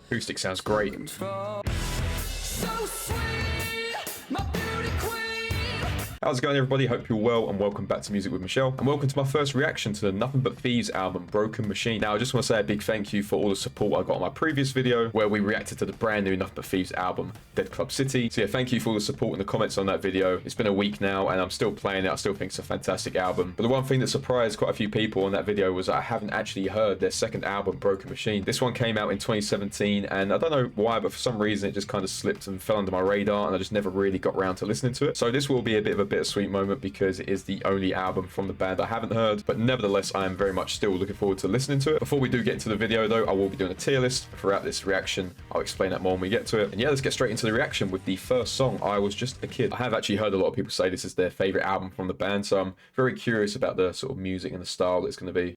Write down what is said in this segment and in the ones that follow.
Acoustic sounds great. How's it going, everybody? Hope you're well, and welcome back to Music with Michelle, and welcome to my first reaction to the Nothing But Thieves album, Broken Machine. Now, I just want to say a big thank you for all the support I got on my previous video, where we reacted to the brand new Nothing But Thieves album, Dead Club City. So yeah, thank you for all the support in the comments on that video. It's been a week now, and I'm still playing it. I still think it's a fantastic album. But the one thing that surprised quite a few people on that video was that I haven't actually heard their second album, Broken Machine. This one came out in 2017, and I don't know why, but for some reason it just kind of slipped and fell under my radar, and I just never really got around to listening to it. So this will be a bit of a bittersweet moment, because it is the only album from the band I haven't heard, but nevertheless I am very much still looking forward to listening to it. Before we do get into the video though, I will be doing a tier list throughout this reaction. I'll explain that more when we get to it. And yeah, let's get straight into the reaction with the first song, I Was Just a Kid. I have actually heard a lot of people say this is their favorite album from the band, so I'm very curious about the sort of music and the style that it's going to be.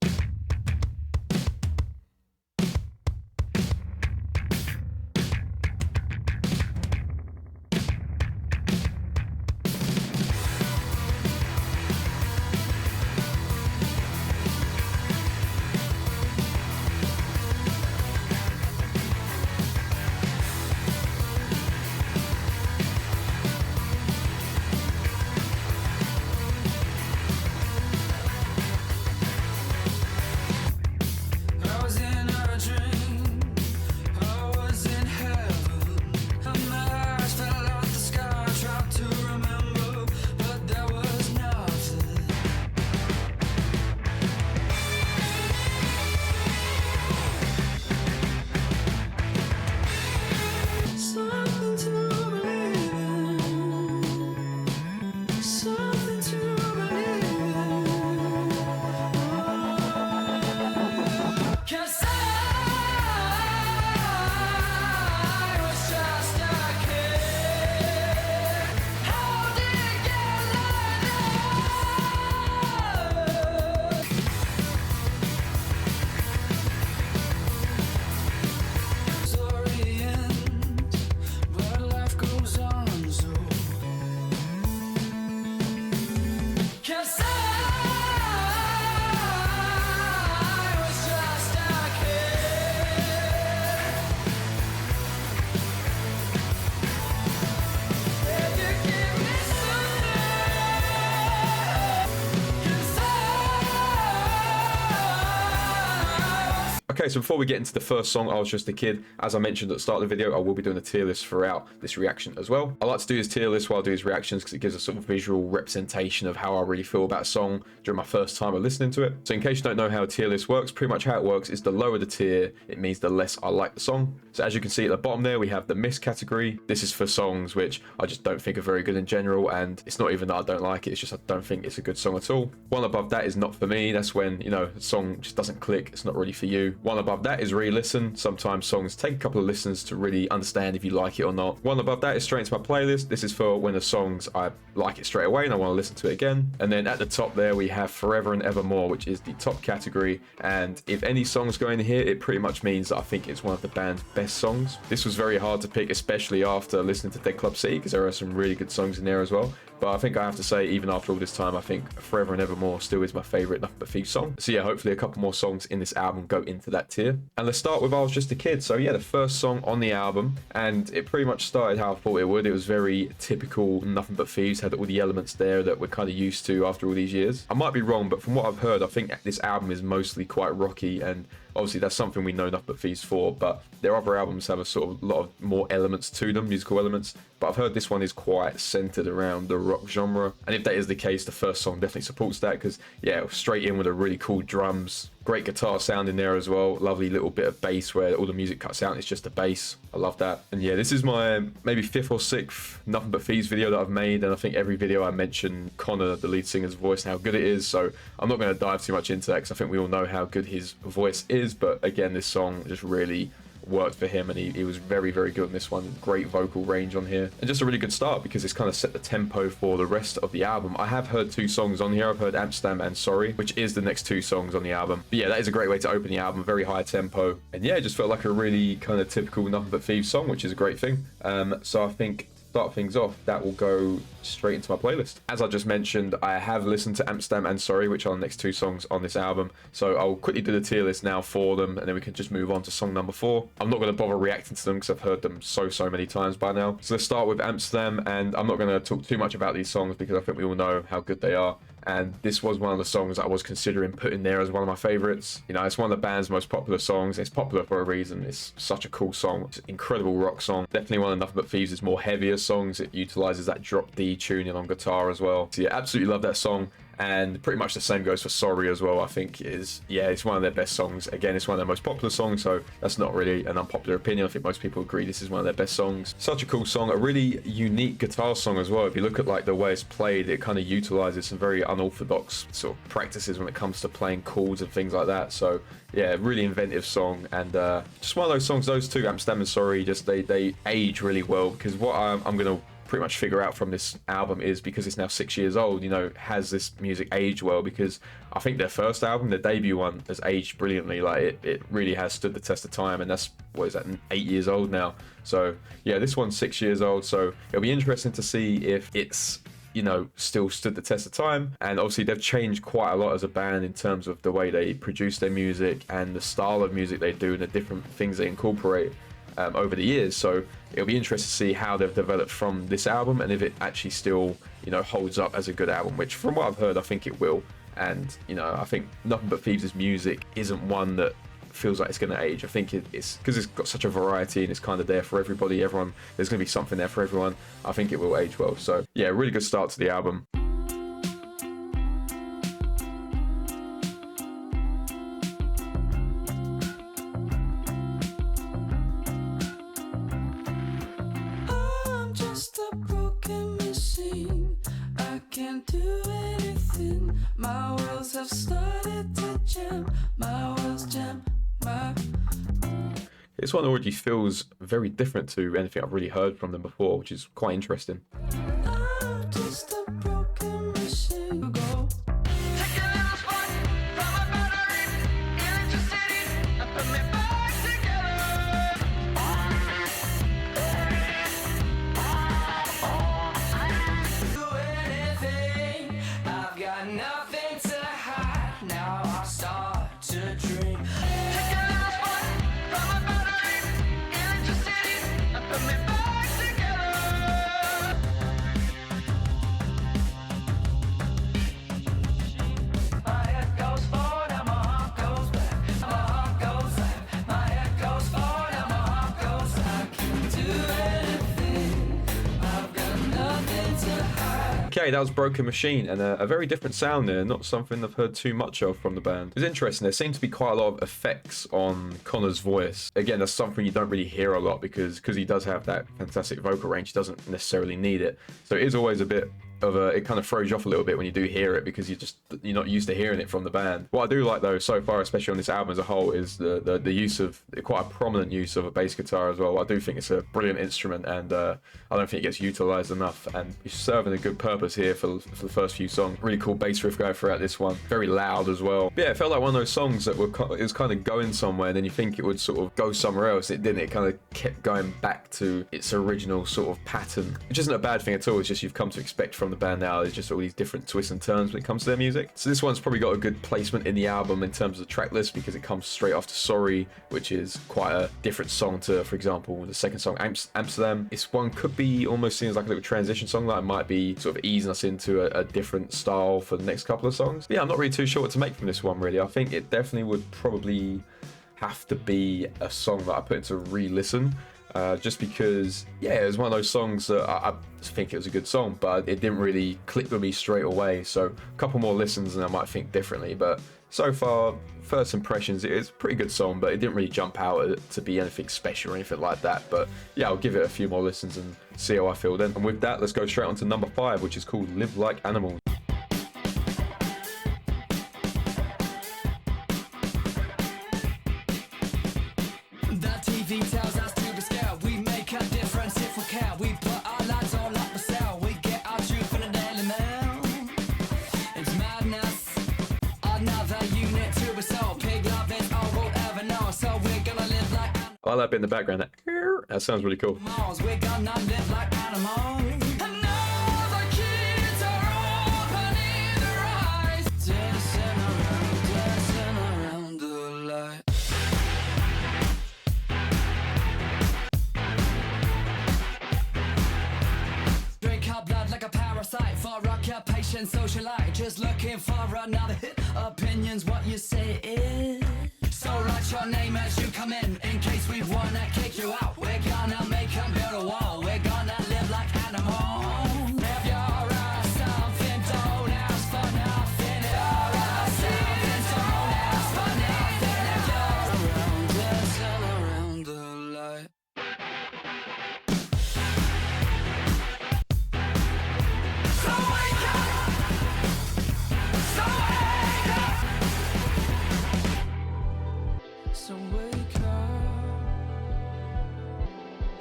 Okay, so before we get into the first song, I Was Just a Kid, as I mentioned at the start of the video, I will be doing a tier list throughout this reaction as well. I like to do this tier list while I do these reactions because it gives a sort of visual representation of how I really feel about a song during my first time of listening to it. So in case you don't know how a tier list works, pretty much how it works is the lower the tier, it means the less I like the song. So as you can see at the bottom there, we have the miss category. This is for songs which I just don't think are very good in general, and it's not even that I don't like it, it's just I don't think it's a good song at all. One above that is not for me. That's when, you know, a song just doesn't click, it's not really for you. One above that is re-listen. Sometimes songs take a couple of listens to really understand if you like it or not. One above that is straight into my playlist. This is for when the songs I like it straight away and I want to listen to it again. And then at the top there we have Forever and Evermore, which is the top category, and if any songs go in here, it pretty much means that I think it's one of the band's best songs. This was very hard to pick, especially after listening to Dead Club City, because there are some really good songs in there as well. But I think I have to say, even after all this time, I think Forever and Evermore still is my favourite Nothing But Thieves song. So yeah, hopefully a couple more songs in this album go into that tier. And let's start with I Was Just a Kid. So yeah, the first song on the album, and it pretty much started how I thought it would. It was very typical Nothing But Thieves, had all the elements there that we're kind of used to after all these years. I might be wrong, but from what I've heard, I think this album is mostly quite rocky, and obviously that's something we know Nothing But Thieves for, but their other albums have a sort of lot of more elements to them, musical elements. But I've heard this one is quite centered around the rock genre, and if that is the case, the first song definitely supports that, because yeah, straight in with a really cool drums, great guitar sound in there as well, lovely little bit of bass where all the music cuts out and it's just the bass. I love that. And yeah, this is my maybe 5th or 6th Nothing But Thieves video that I've made, and I think every video I mention Connor, the lead singer's voice, and how good it is, so I'm not going to dive too much into that because I think we all know how good his voice is. But again, this song just really worked for him, and he was very, very good on this one. Great vocal range on here, and just a really good start because it's kind of set the tempo for the rest of the album. I have heard 2 songs on here. I've heard Amsterdam and Sorry, which is the next 2 songs on the album. But yeah, that is a great way to open the album, very high tempo, and yeah, it just felt like a really kind of typical Nothing But Thieves song, which is a great thing. So I think start things off, that will go straight into my playlist. As I just mentioned, I have listened to Amsterdam and Sorry, which are the next two songs on this album. So I'll quickly do the tier list now for them, and then we can just move on to song number 4. I'm not going to bother reacting to them because I've heard them so many times by now. So let's start with Amsterdam, and I'm not going to talk too much about these songs because I think we all know how good they are. And this was one of the songs that I was considering putting there as one of my favorites. You know, it's one of the band's most popular songs. It's popular for a reason. It's such a cool song. It's an incredible rock song. Definitely one of Nothing But Thieves' more heavier songs. It utilizes that drop D tuning on guitar as well. So yeah, absolutely love that song. And pretty much the same goes for Sorry as well. I think it's one of their best songs. Again, it's one of their most popular songs, so that's not really an unpopular opinion. I think most people agree this is one of their best songs. Such a cool song, a really unique guitar song as well. If you look at like the way it's played, it kind of utilizes some very unorthodox sort of practices when it comes to playing chords and things like that. So yeah, really inventive song, and just one of those songs. Those two, Amsterdam and Sorry, just they age really well, because what I'm gonna pretty much figure out from this album is, because it's now 6 years old, you know, has this music aged well? Because I think their first album, their debut one, has aged brilliantly. Like it really has stood the test of time, and that's, what is that, 8 years old now? So yeah, this one's 6 years old, so it'll be interesting to see if it's, you know, still stood the test of time. And obviously they've changed quite a lot as a band in terms of the way they produce their music and the style of music they do and the different things they incorporate over the years. So it'll be interesting to see how they've developed from this album, and if it actually still, you know, holds up as a good album, which from what I've heard, I think it will. And, you know, I think Nothing But Thieves' music isn't one that feels like it's going to age. I think it's because it's got such a variety and it's kind of there for everybody. There's going to be something there for everyone. I think it will age well. So yeah, really good start to the album. I'm just a broken machine. I can't do anything. My wheels have started to jam. My wheels jam. This one already feels very different to anything I've really heard from them before, which is quite interesting. I'm just a broken machine. Go. Take a little spark from a battery, electricity, and put me back together. Do anything, I've got nothing to hide. Now I start to dream. Take a little spark from a battery, electricity, and put me back together. My head goes forward and my heart goes back. My heart goes back. My head goes forward and my heart goes back. I can do anything. I've got nothing to hide. Okay, that was Broken Machine, and a very different sound there, not something I've heard too much of from the band. It's interesting, there seems to be quite a lot of effects on Connor's voice. Again, that's something you don't really hear a lot, because he does have that fantastic vocal range, he doesn't necessarily need it. So it is always a bit of it kind of throws you off a little bit when you do hear it, because you're not used to hearing it from the band. What I do like though so far, especially on this album as a whole, is the use of, quite a prominent use of a bass guitar as well. I do think it's a brilliant instrument, and I don't think it gets utilized enough, and it's serving a good purpose here for the first few songs. Really cool bass riff going throughout this one, very loud as well. But yeah, it felt like one of those songs that it was kind of going somewhere, and then you think it would sort of go somewhere else. It didn't. It kind of kept going back to its original sort of pattern, which isn't a bad thing at all. It's just you've come to expect from the band now. There's just all these different twists and turns when it comes to their music. So this one's probably got a good placement in the album in terms of the track list, because it comes straight after Sorry, which is quite a different song to, for example, the second song, Amsterdam. This one could be almost seen as like a little transition song that might be sort of easing us into a different style for the next couple of songs. But yeah, I'm not really too sure what to make from this one, really. I think it definitely would probably have to be a song that I put into re-listen. Just because, yeah, it was one of those songs that I think it was a good song, but it didn't really click with me straight away. So a couple more listens and I might think differently. But so far, first impressions, it's a pretty good song, but it didn't really jump out to be anything special or anything like that. But yeah, I'll give it a few more listens and see how I feel then. And with that, let's go straight on to number 5, which is called Live Like Animals. The TV tells us to be scared. We make a difference if we care. We put our lives all up for sale. We get our truth in the Daily Mail. It's madness. Another unit to be sold. Pig love is all we'll ever know. So we're gonna live like I like that bit in the background. That sounds really cool. We're gonna live like animals. And now the kids are opening their eyes, dancing around the light. Drink our blood like a parasite for occupation, socialite. Just looking for another hit. Opinions, what you say is. So write your name as you come in case we wanna kick you out. We're gonna make 'em build a wall. We're gonna live like animals. If you're something, don't ask for nothing. If you're something, don't ask for nothing. If you're around, dancing around the light. So wake up! So wake up! So wake up.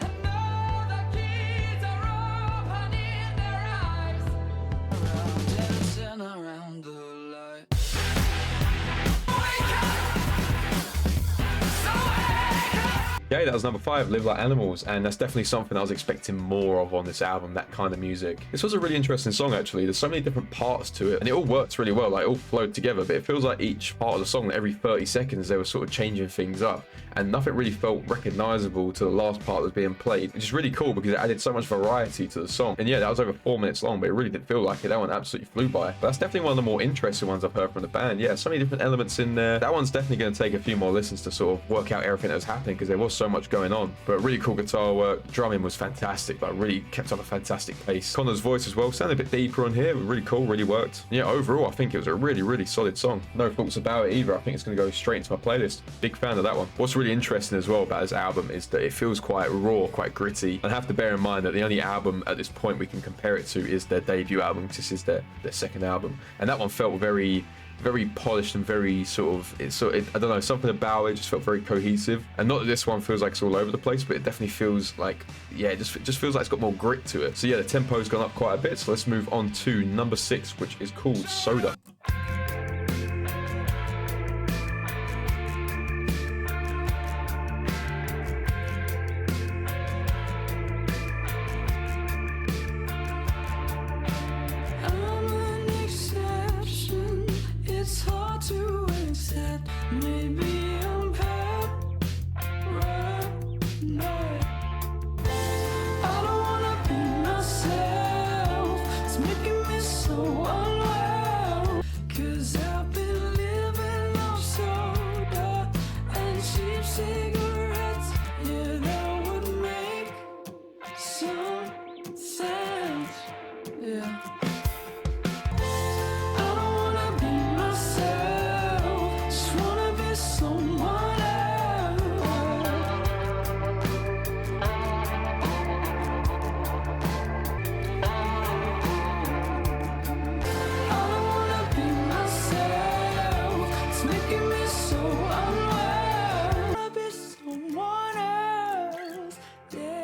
And now the kids are opening their eyes, dancing around the light. Wake up! So wake up! Yeah, that was number 5, Live Like Animals, and that's definitely something I was expecting more of on this album, that kind of music. This was a really interesting song, actually. There's so many different parts to it, and it all works really well, like it all flowed together, but it feels like each part of the song, every 30 seconds, they were sort of changing things up, and nothing really felt recognizable to the last part that was being played, which is really cool because it added so much variety to the song. And yeah, that was over 4 minutes long, but it really didn't feel like it. That one absolutely flew by. But that's definitely one of the more interesting ones I've heard from the band. Yeah, so many different elements in there. That one's definitely going to take a few more listens to sort of work out everything that was happening because there was so much going on. But really cool guitar work. Drumming was fantastic, like really kept up a fantastic pace. Connor's voice as well sounded a bit deeper on here, but really cool, really worked. Yeah, overall I think it was a really solid song. No thoughts about it either. I think it's going to go straight into my playlist. Big fan of that one. What's really interesting as well about this album is that it feels quite raw, quite gritty. And have to bear in mind that the only album at this point we can compare it to is their debut album, because this is their second album. And that one felt very polished and very sort of, I don't know, something about it just felt very cohesive. And not that this one feels like it's all over the place, but it definitely feels like, yeah, it just feels like it's got more grit to it. So yeah, the tempo's gone up quite a bit. So let's move on to number 6, which is called Soda. I'm an exception. It's hard to accept. Maybe I'm paranoid. I don't wanna be myself. It's making me so unwell. 'Cause I've been living off soda and cheap cigarettes. Yeah, that would make some sense. Yeah. I don't wanna be myself, just wanna be someone else. I don't wanna be myself, it's making me so unwell. I wanna be someone else, yeah.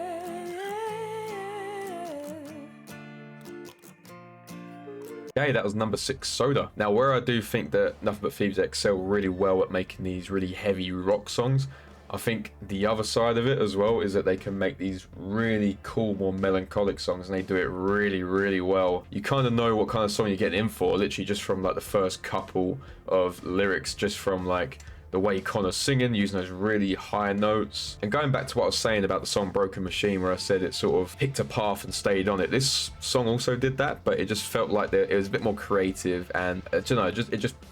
Okay, that was number 6, Soda. Now, where I do think that Nothing But Thieves excel really well at making these really heavy rock songs, I think the other side of it as well is that they can make these really cool, more melancholic songs, and they do it really well. You kind of know what kind of song you're getting in for, literally just from like the first couple of lyrics, just from like the way Connor's singing, using those really high notes. And going back to what I was saying about the song Broken Machine, where I said it sort of picked a path and stayed on it, this song also did that, but it just felt like it was a bit more creative, and you know,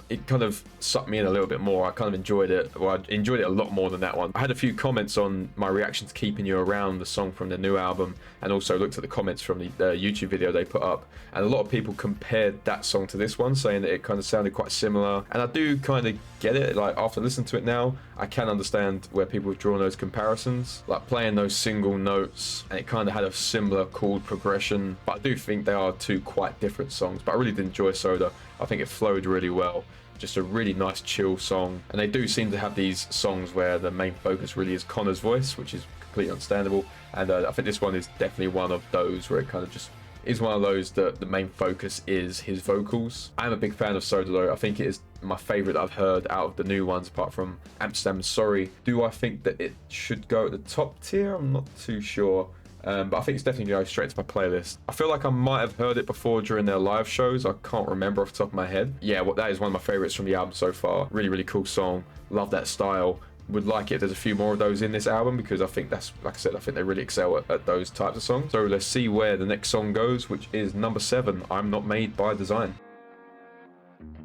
it kind of sucked me in a little bit more. I kind of enjoyed it. Well, I enjoyed it a lot more than that one. I had a few comments on my reaction to Keeping You Around, the song from the new album, and also looked at the comments from the YouTube video they put up, and a lot of people compared that song to this one, saying that it kind of sounded quite similar. And I do kind of get it. Like, after listening to it now, I can understand where people have drawn those comparisons, like playing those single notes, and it kind of had a similar chord progression. But I do think they are two quite different songs. But I really did enjoy Soda. I think it flowed really well. Just a really nice chill song. And they do seem to have these songs where the main focus really is Connor's voice, which is completely understandable. And I think this one is definitely one of those where it kind of just is one of those that the main focus is his vocals. I am a big fan of Soda though. I think it is my favorite that I've heard out of the new ones apart from Amsterdam and Sorry. Do I think that it should go at the top tier? I'm not too sure. But I think it's definitely going to go straight to my playlist. I feel like I might have heard it before during their live shows. I can't remember off the top of my head. Yeah, that is one of my favorites from the album so far. Really, really cool song. Love that style. Would like it if there's a few more of those in this album, because I think that's, like I said, I think they really excel at those types of songs. So let's see where the next song goes, which is number 7, I'm Not Made by Design.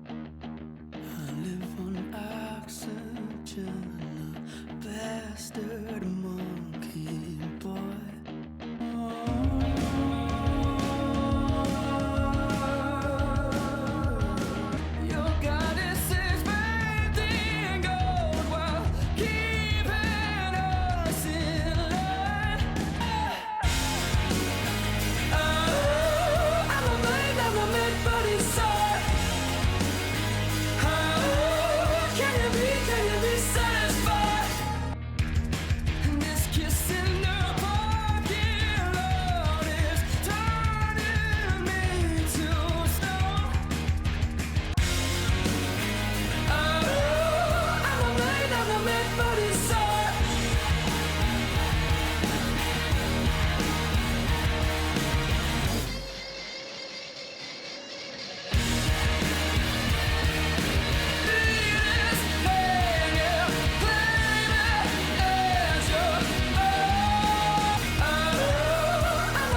I live on oxygen, a bastard monkey boy. Your goddess is bathed in gold while keeping us in line. Oh, I'm not made by design. Oh, can you be satisfied? This kiss in the parking lot is turning me to stone. Oh, I'm not made by design. This pain you claim it as your own. Oh, I'm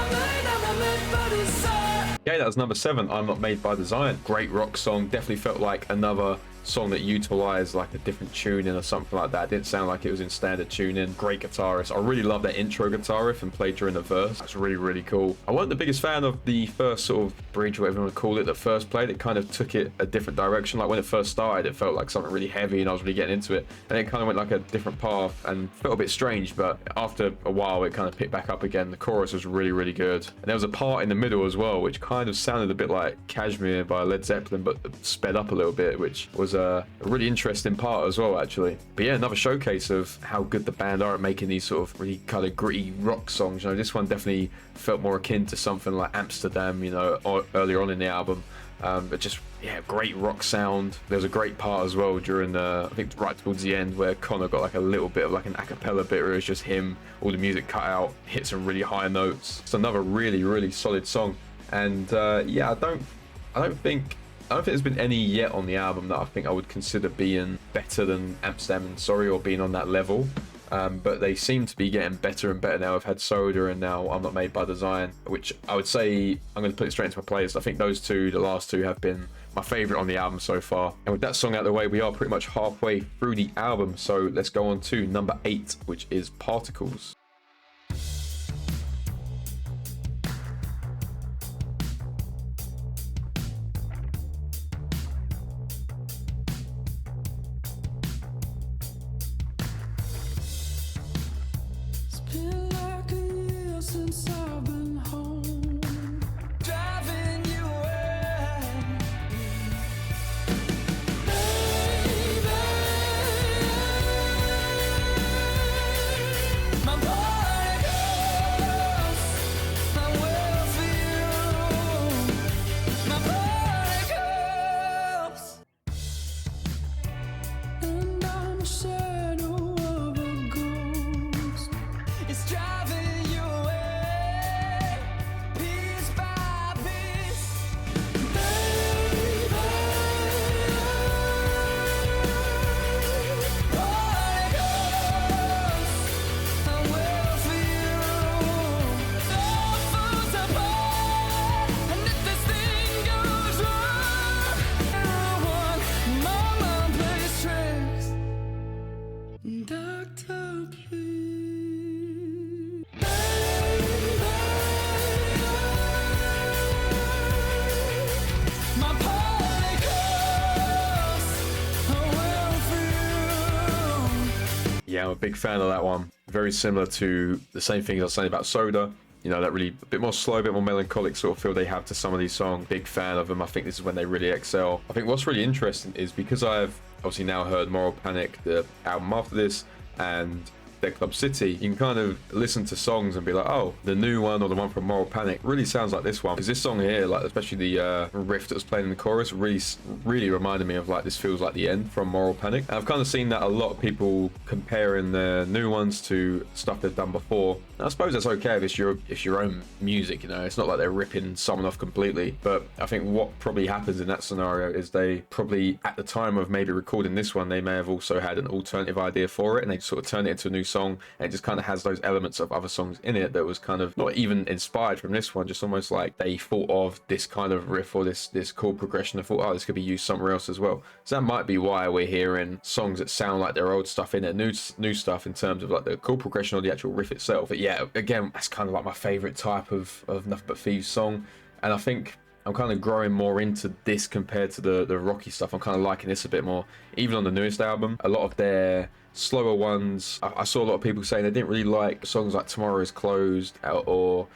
not made by design. Yeah, that was number 7, I'm Not Made by Design. Great rock song. Definitely felt like another song that utilized like a different tuning or something like that. Didn't sound like it was in standard tuning. Great guitarist. I really love that intro guitar riff and played during the verse. That's really, really cool. I wasn't the biggest fan of the first sort of bridge, whatever you want to call it, that first played. It kind of took it a different direction. Like when it first started, it felt like something really heavy and I was really getting into it. And it kind of went like a different path and felt a bit strange, but after a while it kind of picked back up again. The chorus was really, really good. And there was a part in the middle as well, which kind of sounded a bit like Kashmir by Led Zeppelin, but sped up a little bit, which was a really interesting part as well, actually. But yeah, another showcase of how good the band are at making these sort of really kind of gritty rock songs. You know, this one definitely felt more akin to something like Amsterdam, you know, or earlier on in the album. But just, yeah, great rock sound. There's a great part as well during I think right towards the end, where Connor got like a little bit of like an a cappella bit where it's just him, all the music cut out, hit some really high notes. It's another really, really solid song. And yeah, I don't think there's been any yet on the album that I think I would consider being better than Amsterdam and Sorry, or being on that level. But they seem to be getting better and better now. I've had Soda and now I'm Not Made by Design, which I would say I'm going to put it straight into my playlist. I think those two, the last two, have been my favorite on the album so far. And with that song out of the way, we are pretty much halfway through the album. So let's go on to number 8, which is Particles. It's been like a year since I've been home, driving you away. Baby, my body goes, I will for you. My body goes, and I'm a shadow of a ghost. It's driving you away, piece by piece. Baby, body goes, I will for you. No falls apart, and if this thing goes wrong, everyone, mama plays tricks. Doctor, please. My particles, I will for you. Yeah, I'm a big fan of that one. Very similar to the same thing I was saying about Soda. You know, that really a bit more slow, a bit more melancholic sort of feel they have to some of these songs. Big fan of them. I think this is when they really excel. I think what's really interesting is because I've obviously now heard Moral Panic, the album after this, and Dead Club City, you can kind of listen to songs and be like, oh, the new one or the one from Moral Panic really sounds like this one. Because this song here, like especially the riff that was playing in the chorus, really reminded me of like This Feels Like the End from Moral Panic. And I've kind of seen that a lot of people comparing the new ones to stuff they've done before. And I suppose that's okay if it's your own music, you know. It's not like they're ripping someone off completely. But I think what probably happens in that scenario is they probably, at the time of maybe recording this one, they may have also had an alternative idea for it, and they sort of turned it into a new song, and it just kind of has those elements of other songs in it that was kind of not even inspired from this one, just almost like they thought of this kind of riff or this chord progression and thought, oh, this could be used somewhere else as well. So that might be why we're hearing songs that sound like their old stuff in it, new stuff in terms of like the chord progression or the actual riff itself. But yeah, again, that's kind of like my favorite type of Nothing But Thieves song, and I think I'm kind of growing more into this compared to the rocky stuff. I'm kind of liking this a bit more. Even on the newest album, a lot of their slower ones, I saw a lot of people saying they didn't really like songs like Tomorrow Is Closed or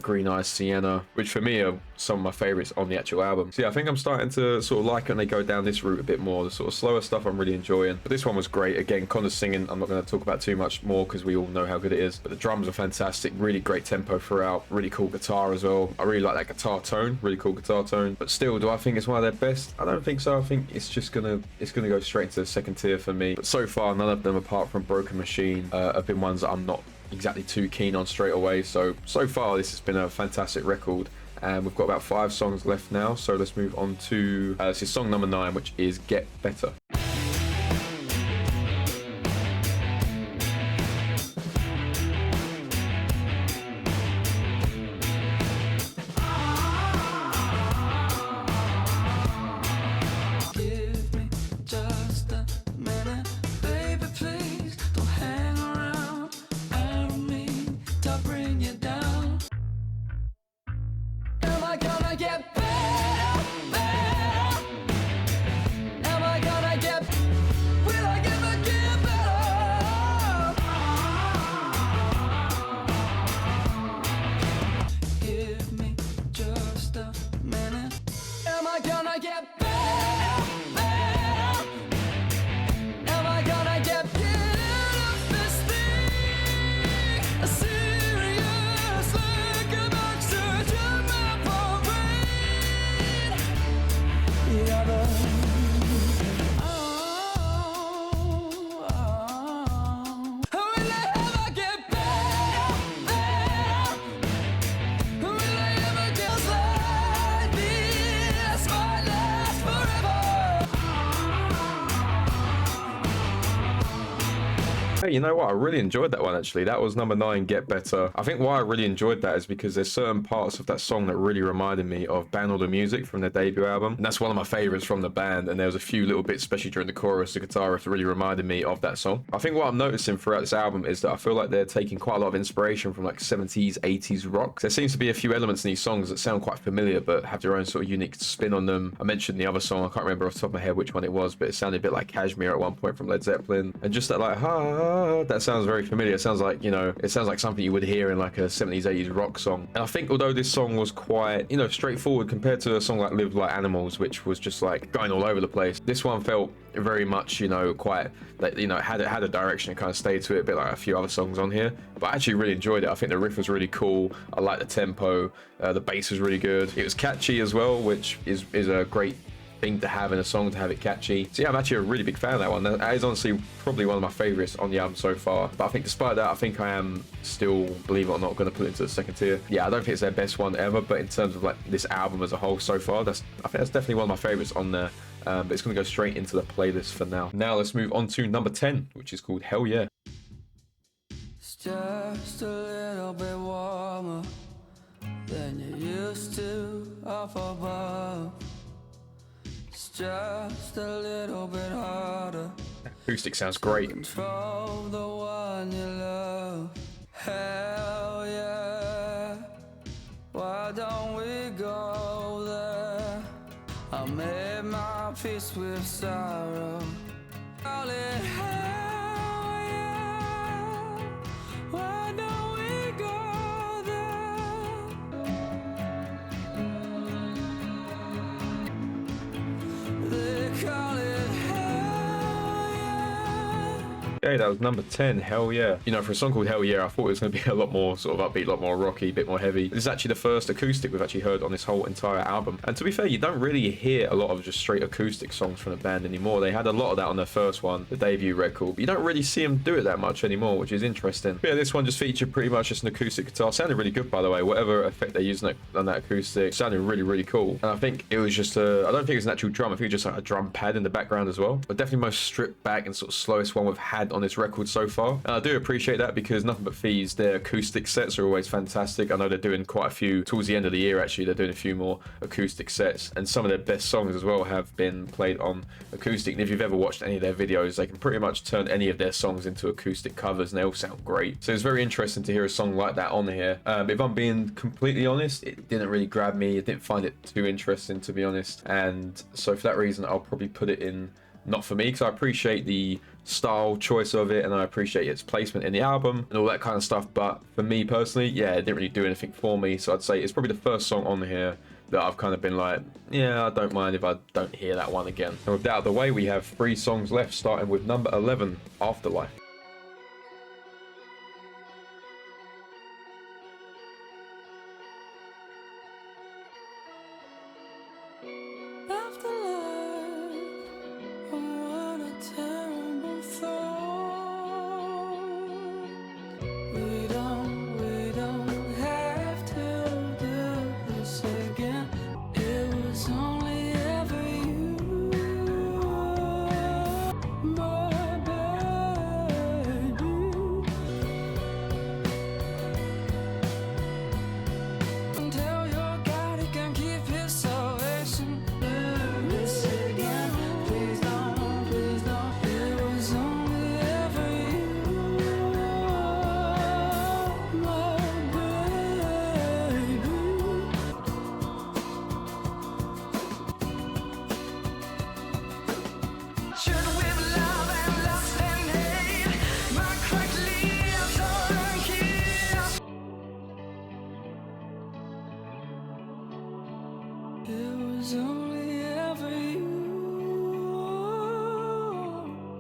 Green Eyes Sienna, which for me are some of my favorites on the actual album. So yeah, I think I'm starting to sort of like it when they go down this route a bit more. The sort of slower stuff I'm really enjoying. But this one was great. Again, Connor's singing, I'm not going to talk about too much more because we all know how good it is. But the drums are fantastic, really great tempo throughout, really cool guitar as well. I really like that guitar tone, really cool guitar tone. But still, do I think it's one of their best? I don't think so. I think it's just gonna go straight into the second tier for me. But so far, none of them apart from Broken Machine have been ones that I'm not exactly too keen on straight away. So far this has been a fantastic record, and we've got about 5 songs left now, so let's move on to this is song number 9, which is Get Better. You know what? I really enjoyed that one actually. That was number 9, Get Better. I think why I really enjoyed that is because there's certain parts of that song that really reminded me of Band All the Music from their debut album. And that's one of my favorites from the band. And there was a few little bits, especially during the chorus, the guitar riff really reminded me of that song. I think what I'm noticing throughout this album is that I feel like they're taking quite a lot of inspiration from like 70s, 80s rock. There seems to be a few elements in these songs that sound quite familiar, but have their own sort of unique spin on them. I mentioned the other song, I can't remember off the top of my head which one it was, but it sounded a bit like Kashmir at one point from Led Zeppelin. And just that like, that sounds very familiar. It sounds like, you know, it sounds like something you would hear in like a 70s, 80s rock song. And I think although this song was quite, you know, straightforward compared to a song like Live Like Animals, which was just like going all over the place, this one felt very much, you know, quite like, you know, had a direction and kind of stayed to it, a bit like a few other songs on here. But I actually really enjoyed it. I think the riff was really cool. I like the tempo. The bass was really good. It was catchy as well, which is a great thing to have in a song, to have it catchy. So yeah, I'm actually a really big fan of that one. That is honestly probably one of my favorites on the album so far. But I think despite that, I think I am still, believe it or not, going to put it into the second tier. Yeah, I don't think it's their best one ever, but in terms of like this album as a whole so far, I think that's definitely one of my favorites on there. But it's going to go straight into the playlist for now. Now let's move on to number 10, which is called Hell Yeah. It's just a little bit warmer than you used to up above. It's just a little bit harder. Acoustic sounds great. Control the one you love. Hell yeah. Why don't we go there? I made my peace with sorrow. Call it hell yeah. Why don't we go there? They call it hell yeah. Okay, that was number 10, Hell Yeah. You know, for a song called Hell Yeah, I thought it was going to be a lot more sort of upbeat, a lot more rocky, a bit more heavy. This is actually the first acoustic we've actually heard on this whole entire album. And to be fair, you don't really hear a lot of just straight acoustic songs from the band anymore. They had a lot of that on their first one, the debut record, but you don't really see them do it that much anymore, which is interesting. But yeah, this one just featured pretty much just an acoustic guitar. Sounded really good, by the way. Whatever effect they used on that acoustic sounded really, really cool. And I think it was just I don't think it was an actual drum. I think it was just like a drum pad in the background as well. But definitely most stripped back and sort of slowest one we've had on this record so far. And I do appreciate that because Nothing But Thieves, their acoustic sets are always fantastic. I know they're doing quite a few towards the end of the year, actually. They're doing a few more acoustic sets, and some of their best songs as well have been played on acoustic. And if you've ever watched any of their videos, they can pretty much turn any of their songs into acoustic covers and they all sound great. So it's very interesting to hear a song like that on here. But if I'm being completely honest, it didn't really grab me. I didn't find it too interesting, to be honest. And so for that reason, I'll probably put it in not for me, because I appreciate the style choice of it and I appreciate its placement in the album and all that kind of stuff, but for me personally, yeah, it didn't really do anything for me. So I'd say it's probably the first song on here that I've kind of been like, yeah, I don't mind if I don't hear that one again. And with that out of the way, we have 3 songs left, starting with number 11, Afterlife.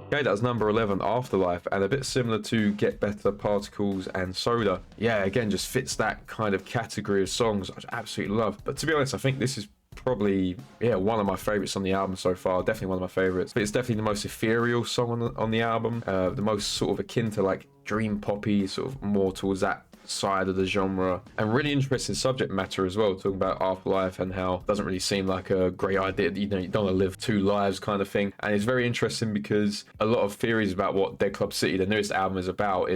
Okay, that was number 11, Afterlife, and a bit similar to Get Better, Particles, and Soda. Yeah, again, just fits that kind of category of songs, which I absolutely love. But to be honest, I think this is probably, yeah, one of my favorites on the album so far. Definitely one of my favorites. But it's definitely the most ethereal song on the album. The most sort of akin to like dream poppy, sort of more towards that side of the genre, and really interesting subject matter as well, talking about afterlife and how it doesn't really seem like a great idea, you know, you don't want to live 2 lives kind of thing. And it's very interesting because a lot of theories about what Dead Club City, the newest album, is about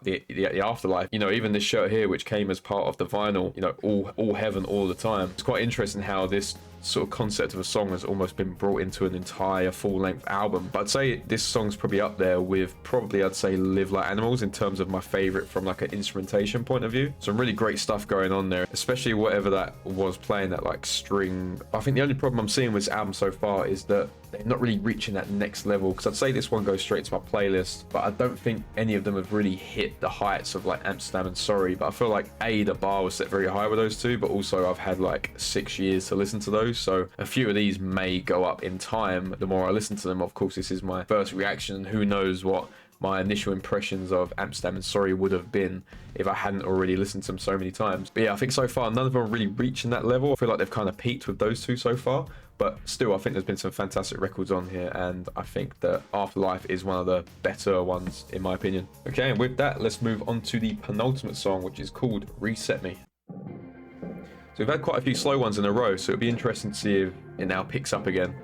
the afterlife. You know, even this shirt here, which came as part of the vinyl, you know, all heaven all the time. It's quite interesting how this sort of concept of a song has almost been brought into an entire full-length album. But I'd say this song's probably up there with I'd say Live Like Animals in terms of my favorite from like an instrumentation point of view. Some really great stuff going on there, especially whatever that was playing, that like string. I think the only problem I'm seeing with this album so far is that they're not really reaching that next level, because I'd say this one goes straight to my playlist, but I don't think any of them have really hit the heights of like Amsterdam and Sorry. But I feel like the bar was set very high with those two, but also I've had like 6 years to listen to those, so a few of these may go up in time the more I listen to them. Of course, this is my first reaction. Who knows what my initial impressions of Amsterdam and Sorry would have been if I hadn't already listened to them so many times. But yeah, I think so far none of them are really reaching that level. I feel like they've kind of peaked with those two so far, but still I think there's been some fantastic records on here, and I think that Afterlife is one of the better ones in my opinion. Okay, and with that, let's move on to the penultimate song, which is called Reset Me. So we've had quite a few slow ones in a row, so it'll be interesting to see if it now picks up again.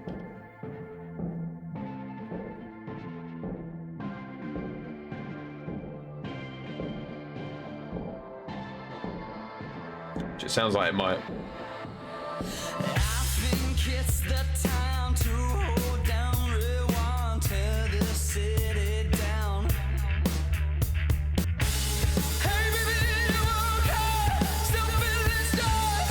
Which it sounds like it might. I think it's the time to hold down, rewind, tear this city down. Hey baby, you okay? Still feeling stuck.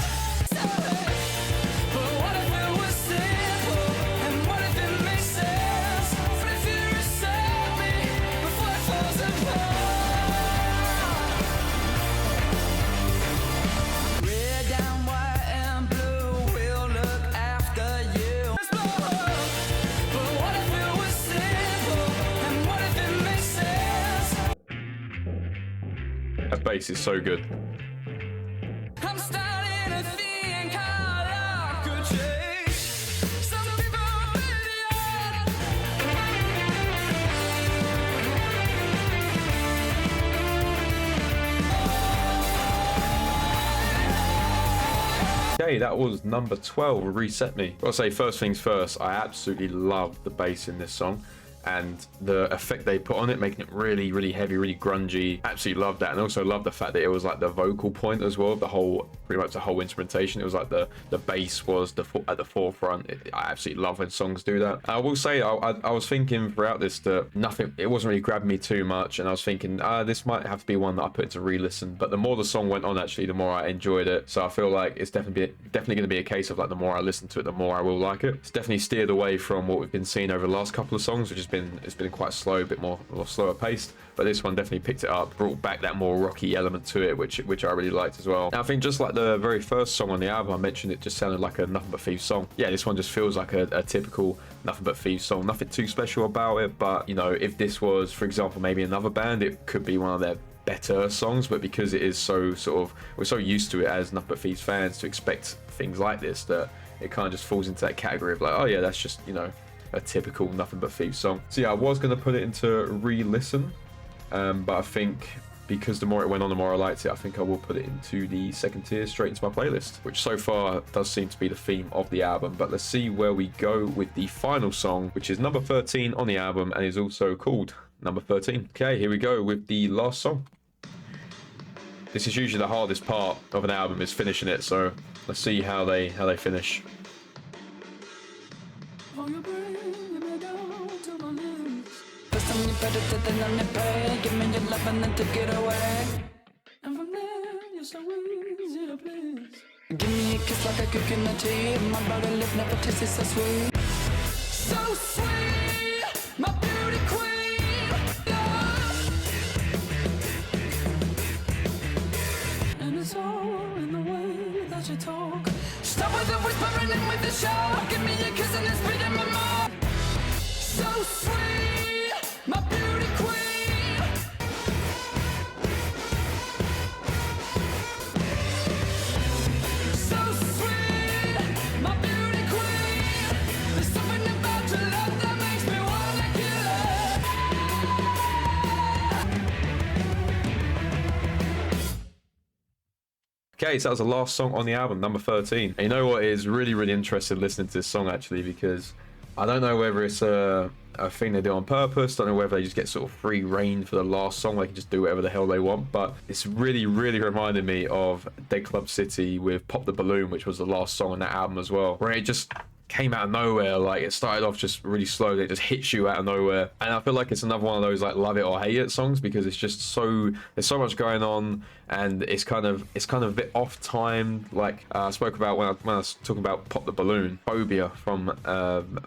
But what if it was simple? And what if it makes sense? What if you reset me before it falls apart? Red and white and blue, we'll That bass is so good. I'm starting to think how life could change. Some people Okay, that was number 12, Reset Me. I'll say first things first, I absolutely love the bass in this song and the effect they put on it, making it really, really heavy, really grungy. Absolutely love that. And also love the fact that it was like the vocal point as well, the whole, pretty much the whole instrumentation. It was like the bass was at the forefront. I absolutely love when songs do that. I will say I was thinking throughout this that it wasn't really grabbing me too much, and I was thinking this might have to be one that I put into re-listen. But the more the song went on, actually, the more I enjoyed it. So I feel like it's definitely going to be a case of like the more I listen to it, the more I will like it. It's definitely steered away from what we've been seeing over the last couple of songs, which has been quite slow, a bit more slower paced. But this one definitely picked it up, brought back that more rocky element to it, which I really liked as well. Now, I think just like the very first song on the album, I mentioned it just sounded like a Nothing But Thieves song. Yeah, this one just feels like a typical Nothing But Thieves song. Nothing too special about it, but you know, if this was, for example, maybe another band, it could be one of their better songs. But because it is so sort of, we're so used to it as Nothing But Thieves fans to expect things like this, that it kind of just falls into that category of like, oh yeah, that's just, you know, a typical Nothing But Thieves song. So yeah, I was going to put it into re-listen, but I think because the more it went on, the more I liked it, I think I will put it into the second tier, straight into my playlist, which so far does seem to be the theme of the album. But let's see where we go with the final song, which is number 13 on the album and is also called Number 13. Okay, here we go with the last song. This is usually the hardest part of an album, is finishing it, so let's see how they finish. oh, you bring me down to my knees. First time you better than on your pay. Give me your love and then take it away. And from there, you're so easy to please. Give me a kiss like a coconut tea. My body lip never tasted so sweet. So sweet, my beauty queen. Love. And it's all in the way that you talk. Stop with the whispering and with the show. Give me a kiss and it's beating my mouth. So sweet, my beauty queen. So sweet, my beauty queen. There's something about your love that makes me wanna kill her. Okay, so that was the last song on the album, number 13. And you know what, is really, really interesting listening to this song, actually, because I don't know whether it's a thing they do on purpose. Don't know whether they just get sort of free reign for the last song. They can just do whatever the hell they want. But it's really, really reminded me of Dead Club City with Pop the Balloon, which was the last song on that album as well, where it just came out of nowhere. Like, it started off just really slow, it just hits you out of nowhere. And I feel like it's another one of those like love it or hate it songs, because it's just so, there's so much going on, and it's kind of a bit off time. Like I spoke about when I was talking about Pop the Balloon, Phobia from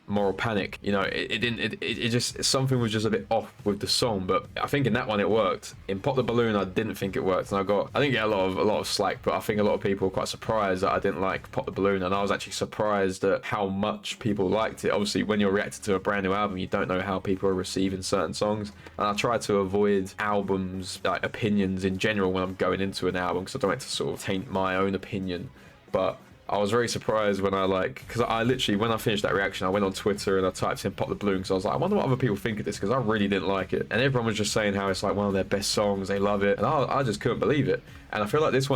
Moral Panic, you know, it just, something was just a bit off with the song. But I think in that one it worked. In Pop the Balloon I didn't think it worked, and I didn't get a lot of slack, but I think a lot of people were quite surprised that I didn't like Pop the Balloon, and I was actually surprised at how much people liked it. Obviously, when you're reacting to a brand new album, you don't know how people are receiving certain songs, and I try to avoid albums, like opinions in general, when I'm going into an album, because I don't like to sort of taint my own opinion. But I was very surprised when because I literally, when I finished that reaction, I went on Twitter and I typed in Pop the Balloon, because I was like, I wonder what other people think of this, because I really didn't like it. And everyone was just saying how it's like one of their best songs, they love it, and I just couldn't believe it. And I feel like this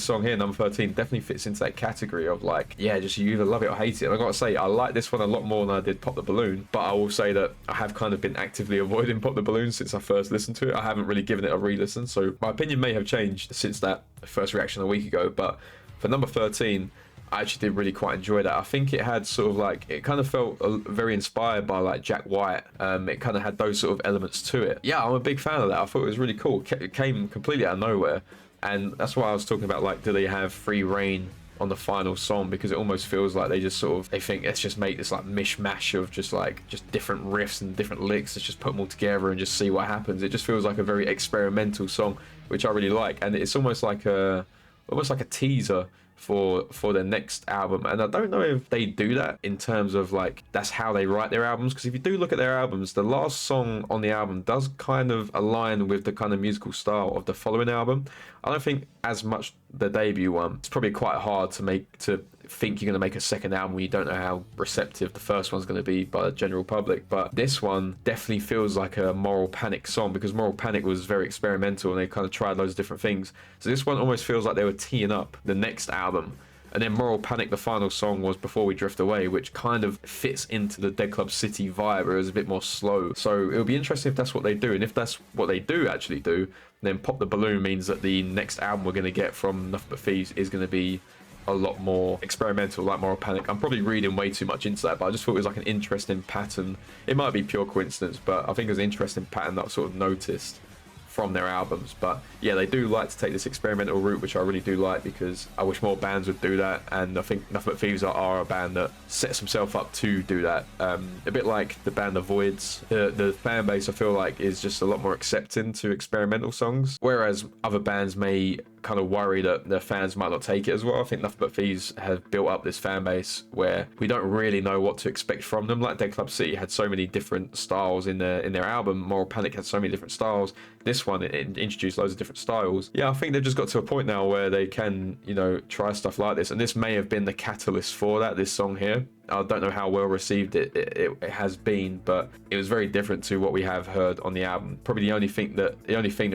song here, number 13, definitely fits into that category of like, yeah, just you either love it or hate it. And I gotta say, I like this one a lot more than I did Pop the Balloon, but I will say that I have kind of been actively avoiding Pop the Balloon since I first listened to it. I haven't really given it a re-listen, so my opinion may have changed since that first reaction a week ago. But for number 13, I actually did really quite enjoy that. I think it had sort of like, it kind of felt very inspired by like Jack White. It kind of had those sort of elements to it. Yeah, I'm a big fan of that. I thought it was really cool. It came completely out of nowhere. And that's why I was talking about, like, do they have free reign on the final song? Because it almost feels like they just sort of, they think, let's just make this like mishmash of just different riffs and different licks. Let's just put them all together and just see what happens. It just feels like a very experimental song, which I really like. And it's almost like a teaser for their next album. And I don't know if they do that in terms of like that's how they write their albums, because if you do look at their albums, the last song on the album does kind of align with the kind of musical style of the following album. I don't think as much the debut one. It's probably quite hard to think you're going to make a second album when you don't know how receptive the first one's going to be by the general public. But this one definitely feels like a Moral Panic song, because Moral Panic was very experimental and they kind of tried loads of different things. So this one almost feels like they were teeing up the next album. And then Moral Panic, the final song, was Before We Drift Away, which kind of fits into the Dead Club City vibe, where it was a bit more slow. So it'll be interesting if that's what they do. And if that's what they do actually do, then Pop the Balloon means that the next album we're going to get from Nothing But Thieves is going to be a lot more experimental, like Moral Panic. I'm probably reading way too much into that, but I just thought it was like an interesting pattern. It might be pure coincidence, but I think it was an interesting pattern that I sort of noticed from their albums. But yeah, they do like to take this experimental route, which I really do like, because I wish more bands would do that, and I think Nothing But Thieves are a band that sets themselves up to do that. A bit like the band The Voids, the fan base I feel like is just a lot more accepting to experimental songs, whereas other bands may kind of worry that their fans might not take it as well. I think Nothing But Thieves has built up this fan base where we don't really know what to expect from them. Like Dead Club City had so many different styles in their album. Moral Panic had so many different styles. This one, it introduced loads of different styles. Yeah, I think they've just got to a point now where they can, you know, try stuff like this, and this may have been the catalyst for that, this song here. I don't know how well received it has been, but it was very different to what we have heard on the album. Probably the only thing that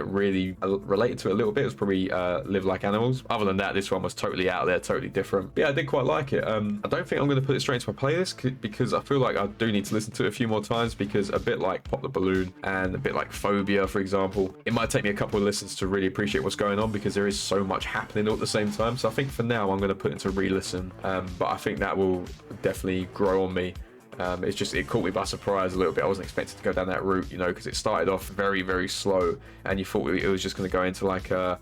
really related to it a little bit was probably Live Like Animals. Other than that, this one was totally out there, totally different. But yeah, I did quite like it. I don't think I'm going to put it straight into my playlist, because I feel like I do need to listen to it a few more times, because a bit like Pop the Balloon and a bit like Phobia, for example, it might take me a couple of listens to really appreciate what's going on, because there is so much happening all at the same time. So I think for now I'm going to put it into re-listen, but I think that will definitely grow on me. It caught me by surprise a little bit. I wasn't expecting to go down that route, you know, because it started off very, very slow, and you thought it was just going to go into like a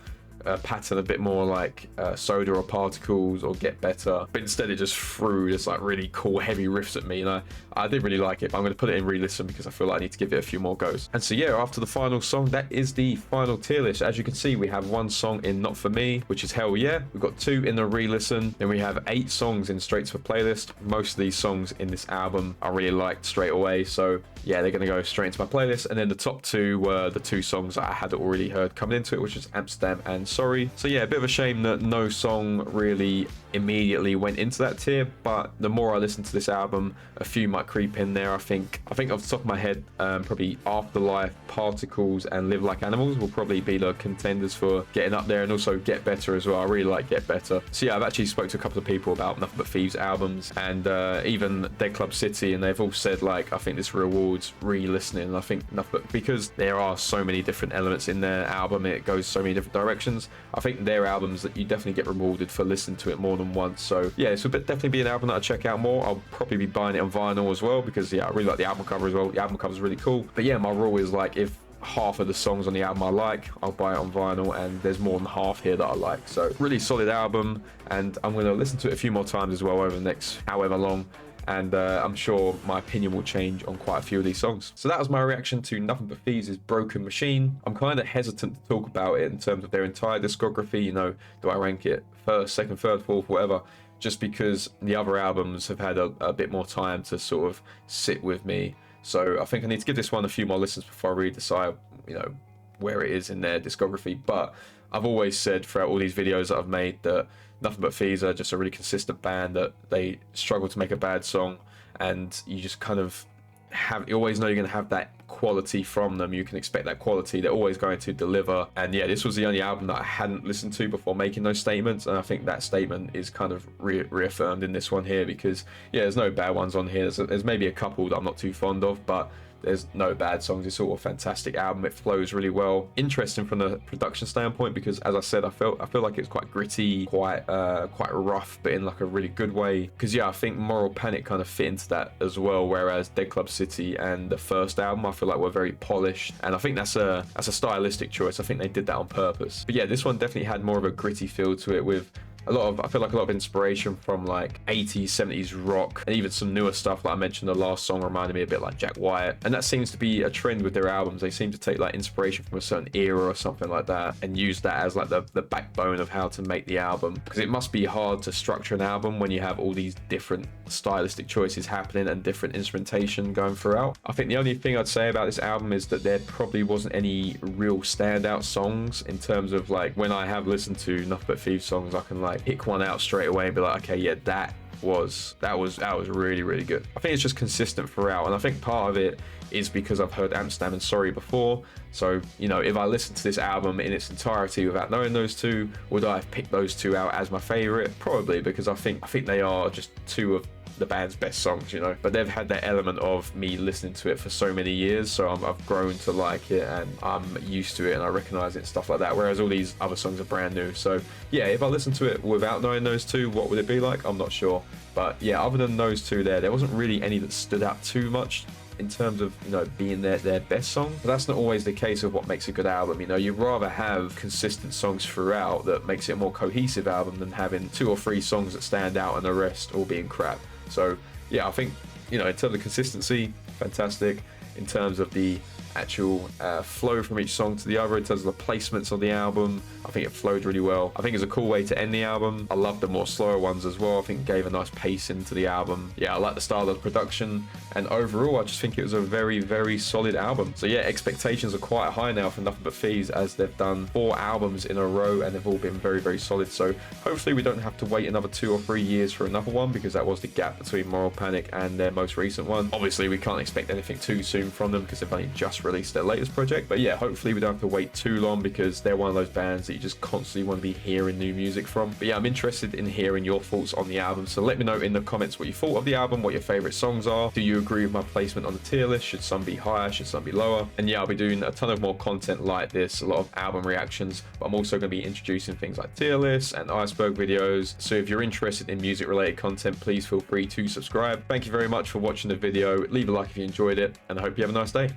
pattern a bit more like Soda or Particles or Get Better, but instead it just threw this like really cool heavy riffs at me, and I did really like it. But I'm going to put it in re-listen because I feel like I need to give it a few more goes. And so yeah, after the final song, that is the final tier list. As you can see, we have one song in Not For Me, which is Hell Yeah. We've got 2 in the re-listen, then we have 8 songs in straight to playlist. Most of these songs in this album I really liked straight away, so yeah, they're going to go straight into my playlist. And then the top 2 were the 2 songs that I had already heard coming into it, which is Amsterdam and Sorry. So yeah, a bit of a shame that no song really immediately went into that tier, but the more I listen to this album, a few might creep in there. I think off the top of my head, probably Afterlife, Particles and Live Like Animals will probably be the contenders for getting up there, and also Get Better as well. I really like Get Better. So yeah, I've actually spoke to a couple of people about Nothing But Thieves albums, and even Dead Club City, and they've all said like, I think this rewards re-listening. I think because there are so many different elements in their album, it goes so many different directions. I think they're albums that you definitely get rewarded for listening to it more than once. So yeah, this will definitely be an album that I check out more. I'll probably be buying it on vinyl as well, because yeah, I really like the album cover as well. The album cover is really cool. But yeah, my rule is like, if half of the songs on the album I like, I'll buy it on vinyl, and there's more than half here that I like. So really solid album, and I'm going to listen to it a few more times as well over the next however long, and I'm sure my opinion will change on quite a few of these songs. So that was my reaction to Nothing But Thieves' Broken Machine. I'm kind of hesitant to talk about it in terms of their entire discography. You know, do I rank it first, second, third, fourth, whatever, just because the other albums have had a bit more time to sort of sit with me. So I think I need to give this one a few more listens before I really decide, you know, where it is in their discography. But I've always said throughout all these videos that I've made that Nothing But Thieves are just a really consistent band, that they struggle to make a bad song, and you just kind of you always know you're going to have that quality from them. You can expect that quality. They're always going to deliver. And yeah, this was the only album that I hadn't listened to before making those statements, and I think that statement is kind of reaffirmed in this one here, because yeah, there's no bad ones on here. There's maybe a couple that I'm not too fond of, but there's no bad songs. It's all a fantastic album. It flows really well. Interesting from the production standpoint, because as I said, I feel like it's quite gritty, quite rough, but in like a really good way. Because yeah, I think Moral Panic kind of fit into that as well, whereas Dead Club City and the first album I feel like were very polished, and I think that's a stylistic choice. I think they did that on purpose. But yeah, this one definitely had more of a gritty feel to it, with I feel like a lot of inspiration from like 80s, 70s rock, and even some newer stuff. Like I mentioned, the last song reminded me a bit like Jack White, and that seems to be a trend with their albums. They seem to take like inspiration from a certain era or something like that and use that as like the backbone of how to make the album, because it must be hard to structure an album when you have all these different stylistic choices happening and different instrumentation going throughout. I think the only thing I'd say about this album is that there probably wasn't any real standout songs in terms of like, when I have listened to Nothing But Thieves songs, I can like pick one out straight away and be like, okay, yeah, that was really, really good. I think it's just consistent throughout, and I think part of it is because I've heard Amsterdam and Sorry before. So, you know, if I listen to this album in its entirety without knowing those two, would I have picked those two out as my favorite? Probably, because I think they are just two of the band's best songs, you know. But they've had that element of me listening to it for so many years, so I've grown to like it and I'm used to it and I recognize it and stuff like that, whereas all these other songs are brand new. So yeah, if I listen to it without knowing those two, what would it be like? I'm not sure. But yeah, other than those two there wasn't really any that stood out too much in terms of, you know, being their best song. But that's not always the case of what makes a good album. You know, you'd rather have consistent songs throughout that makes it a more cohesive album than having 2 or 3 songs that stand out and the rest all being crap. So yeah, I think, you know, in terms of consistency, fantastic. In terms of the actual flow from each song to the other, in terms of the placements of the album, I think it flowed really well. I think it's a cool way to end the album. I love the more slower ones as well. I think it gave a nice pace into the album. Yeah, I like the style of the production, and overall I just think it was a very, very solid album. So yeah, expectations are quite high now for Nothing But Thieves, as they've done 4 albums in a row and they've all been very, very solid. So hopefully we don't have to wait another 2 or 3 years for another one, because that was the gap between Moral Panic and their most recent one. Obviously we can't expect anything too soon from them because they've only just released their latest project. But yeah, hopefully we don't have to wait too long, because they're one of those bands that you just constantly want to be hearing new music from. But yeah, I'm interested in hearing your thoughts on the album, so let me know in the comments what you thought of the album, what your favorite songs are. Do you agree with my placement on the tier list? Should some be higher, should some be lower? And yeah, I'll be doing a ton of more content like this, a lot of album reactions, but I'm also going to be introducing things like tier lists and iceberg videos. So if you're interested in music related content, please feel free to subscribe. Thank you very much for watching the video. Leave a like if you enjoyed it, and I hope you have a nice day.